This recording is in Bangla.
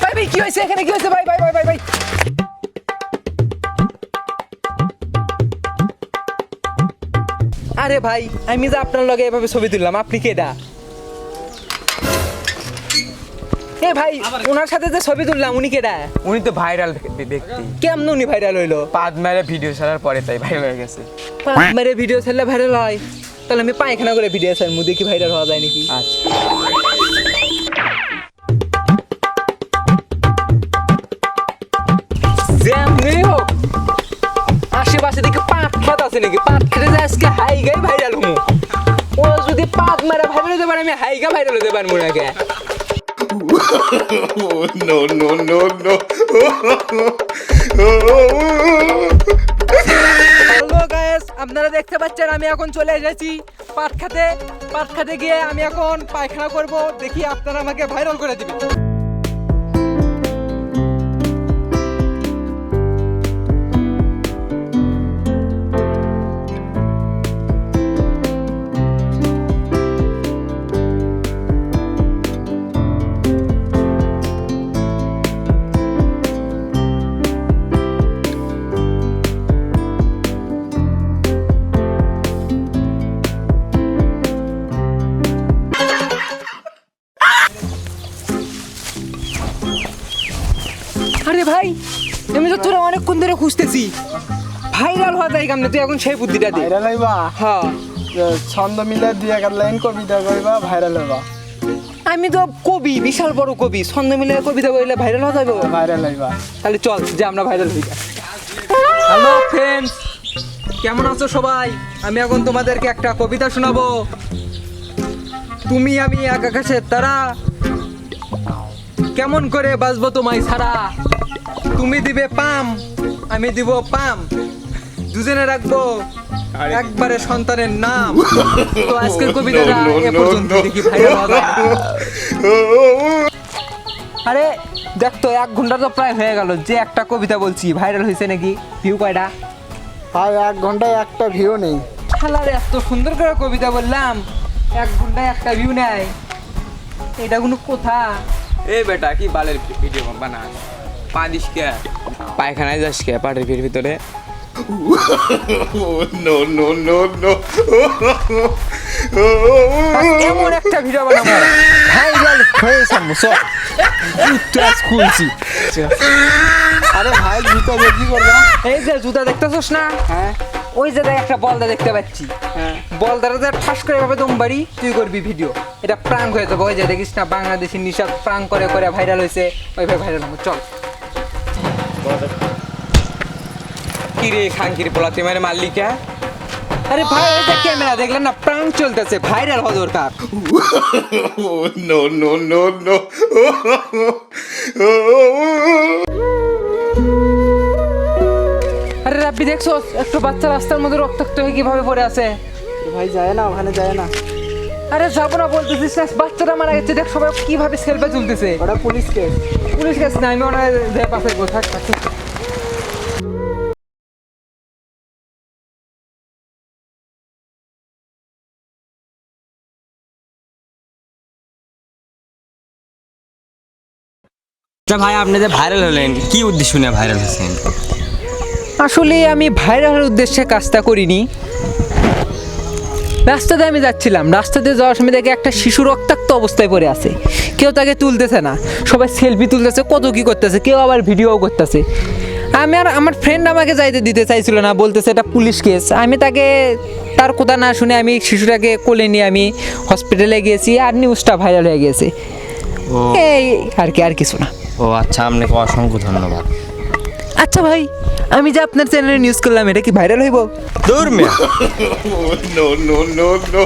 ভাই কি হয়েছে এখানে, কি হয়েছে ভাই ভাই ভাই ভাই ভাই? আরে ভাই, আমি যে আপনার লগে এভাবে ছবি তুললাম, আপনি কেডা? এ ভাই, ওনার সাথে যে ছবি তুললাম উনি কেডা? উনি তো ভাইরাল ব্যক্তি। কেমন উনি ভাইরাল হইলো? পাদ মেরে ভিডিও ছাড়ার পরে তাই ভাইরাল হয়ে গেছে। মেরে ভিডিও ছাড়লে ভাইরাল হয়? তাহলে আমি পায়খানা করে ভিডিও ছাড়বো, দেখি ভাইরাল হওয়া যায় নাকি। আচ্ছা, যেমনি হোক আশেপাশে দেখি পাট খাত আছে নাকি, পাট খেতে যে আজকে হাইগাই ভাইরাল হবো। ও যদি পাট মেরে ভাইরাল হতে পারে, আমি হাইগা ভাইরাল হতে পারবো নাকি? No, no, no, no. Hello guys, আপনারা দেখতে পাচ্ছেন আমি এখন চলে এসেছি পাট খাতে গিয়ে আমি এখন পায়খানা করব, দেখি আপনারা আমাকে ভাইরাল করে দিবেন। আরে ভাই, আমি তো তোরা অনেকক্ষণ ধরে খুঁজতেছি, ভাইরাল হওয়া যায় কেমনে? তুই এখন সেই বুদ্ধিটা দে। ভাইরাল হইবা? হ্যাঁ, ছন্দ মিলে দুই এক লাইন কবিতা কইবা, ভাইরাল হইবা। আমি তো কবি, বিশাল বড় কবি, ছন্দ মিলে কবিতা বললে ভাইরাল হওয়া যাবে? ভাইরাল হইবা। তাহলে চল যে আমরা ভাইরাল হই। হ্যালো ফ্রেন্ডস, কেমন আছো সবাই? আমি এখন তোমাদেরকে একটা কবিতা শোনাবো। তুমি আমি এক আকাশের তারা, কেমন করে বাঁচবো তোমায় ছাড়া? তুমি দিবে পাম, আমি দিব পাম, দুজনে রাখবো একবারে সন্তানের নাম। তো আজকের কবিতাটা এ পর্যন্ত, দেখি ভাইরাল হবে। আরে দেখ তো, 1 ঘন্টা তো প্রায় হয়ে গেল যে একটা কবিতা বলছি, ভাইরাল হয়েছে নাকি? ভিউ কয়টা? ভাই 1 ঘন্টায় একটা ভিউ নেই। শালারে, এত সুন্দর করে কবিতা বললাম, 1 ঘন্টায় একটা ভিউ নেয়, এটা কোনো কথা? এ বেটা কি বালের ভিডিও বানা, পা দিস কে, পায়খানায় যাস কে পাটের ভিতরে? No, no, no, no. এমন একটা ভিডিও বানাবো ভাইরাল হয়ে যাবো। সব খুলছি। আরে ভাই জুতা দিয়ে কি করবা? এই যে জুতা দেখতেছস না, হ্যাঁ ওই যে দেখ একটা বলদা দেখতে পাচ্ছি, হ্যাঁ। বলদাটা যে ঠাস করে ভাবে দম বাড়ি, তুই করবি ভিডিও, এটা প্রাঙ্ক হয়ে যাবে। ওই যে দেখিস না বাংলাদেশি নিশা প্রাঙ্ক করে করে ভাইরাল হয়েছে, ওইভাবে ভাইরাল হবো। চল। কি রে খাঙ্কির পোলা, তুই মানে মারলি কে? আরে ভাই, ওই যে ক্যামেরা দেখলেন না, প্রাঙ্ক চলতেছে, ভাইরাল হওয়া দরকার। No, no, no, no. আরে রাব্বি, দেখছো একটা বাচ্চা রাস্তার মধ্যে রক্তাক্ত হয়ে কিভাবে পড়ে আছে? ভাই যায় না, ওখানে যায় না। আরে যাবো না বলতেছিস না, বাচ্চাটা মারা গেছে, দেখ সবাই কিভাবে সেলফি তুলতেছে। ওটা পুলিশ কেস। পুলিশ গেছে না, আমি ওনার পাশে কোথায় থাকি। আচ্ছা ভাই, আপনি যে ভাইরাল হলেন, কি উদ্দেশ্য নিয়ে ভাইরাল হয়েছেন? আসলে আমি ভাইরালের উদ্দেশ্যে কাজটা করিনি। রাস্তাতে আমি যাচ্ছিলাম, রাস্তাতে যাওয়ার সময় দেখে একটা শিশু রক্তাক্ত অবস্থায় পড়ে আছে, কেউ তাকে তুলতেছে না, সবাই সেলফি তুলতেছে, কত কি করতেছে, কেউ আবার ভিডিও করতেছে। আমার ফ্রেন্ড আমাকে যাইতে দিতে চাইছিল না, বলতেছে এটা পুলিশ কেস। আমি তার কথা না শুনে আমি শিশুটাকে কোলে নিয়ে আমি হসপিটালে গিয়েছি, আর নিউজটা ভাইরাল হয়ে গেছে। এই আর কিছু না। ও আচ্ছা, আপনাকে অসংখ্য ধন্যবাদ। আচ্ছা ভাই, আমি যে আপনার চ্যানেলে নিউজ করলাম, এটা কি ভাইরাল হইব? দূর মেয়ে। No, no, no, no.